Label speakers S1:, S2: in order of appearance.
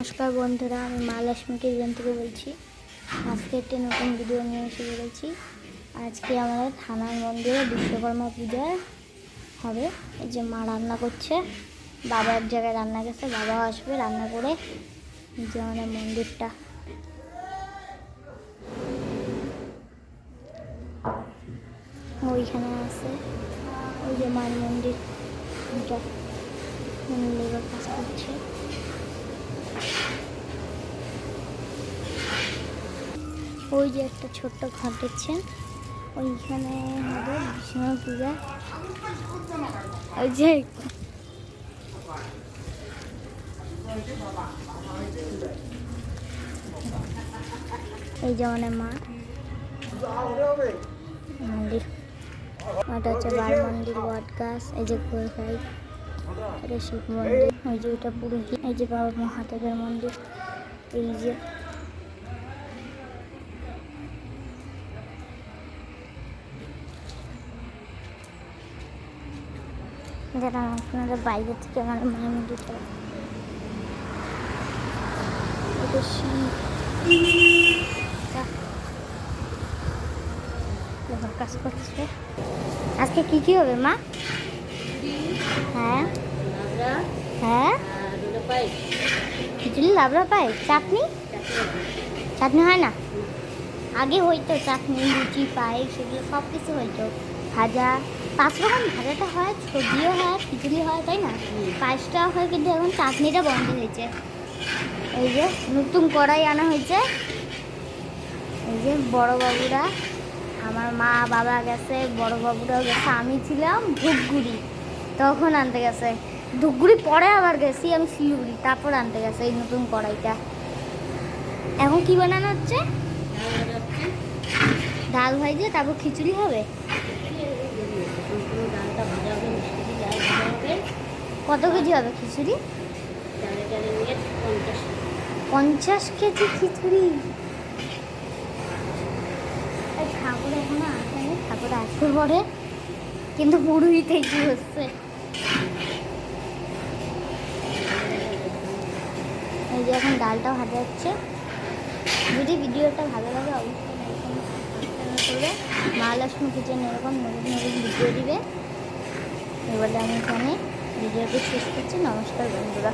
S1: নমস্কার বন্ধুরা, আমি মা লক্ষ্মী কিচেন থেকে বলছি। আজকে একটি নতুন ভিডিও নিয়ে এসে বলেছি। আজকে আমাদের থানার মন্দিরে বিশ্বকর্মা পূজা হবে। এই যে মা রান্না করছে, বাবা এক জায়গায় রান্না গেছে, বাবাও আসবে রান্না করে। এই যে আমাদের মন্দিরটা, ওইখানে আছে। ওই যে মার মন্দির, লেবার কাজ করছে। ওই যে একটা ছোট্ট ঘর দেখছেন, ওইখানে হবে বিশ্বকর্মা পূজা। ওই যে এই যে মানে মা মন্দির, ওটা হচ্ছে বার মন্দির, বট গাছ। এই যে কোথায় এটা শিব মন্দির। ওই যে ওটা পুরোহিত। এই যে বাবা মহাদেবের মন্দির। এই যে যারা আপনারা বাইরে থেকে আমার মায়ের মন্দিরটা, এটা শিব কাজ করছে। আজকে কি কি হবে মা? হ্যাঁ হ্যাঁ, খিচুড়ি, লাবড়া পায়, চাটনি। চাটনি হয় না? আগে হইতো চাটনি, লুচি, পায়েস, সেগুলো সব কিছু হইতো। ভাজা, 5 রকম ভাজাটা হয়, সবজিও হয়, খিচুড়ি হয়, তাই না? পায়েসটা হয়, কিন্তু এখন চাটনিটা বন্ধ হয়েছে। এই যে নতুন কড়াই আনা হয়েছে। এই যে বড় বাবুরা, আমার মা বাবা গেছে, বড় বাবুরাও গেছে, আমি ছিলাম ধূপগুড়ি, তখন আনতে গেছে। ধূপগুড়ি পরে আবার গেছি আমি শিলিগুড়ি, তারপর আনতে গেছে এই নতুন কড়াইটা। এখন কি বানানো হচ্ছে? ডাল ভাজে, তারপর খিচুড়ি হবে। কত কেজি হবে খিচুড়ি? 50 কেজি খিচুড়ি। ঠাকুর এখনো আসেনি, ঠাকুর আসবে পরে, কিন্তু পুরোহিতেই কি হচ্ছে। এই যে এখন ডালটাও হাতে যাচ্ছে। যদি ভিডিওটা ভালো লাগে অবশ্যই লাইক করবে, সাবস্ক্রাইব করবে। মা লক্ষ্মী কিচেন এরকম নতুন নতুন ভিডিও দিবে। এবারে আমি এখানে ভিডিওটি শেষ করছি। নমস্কার বন্ধুরা।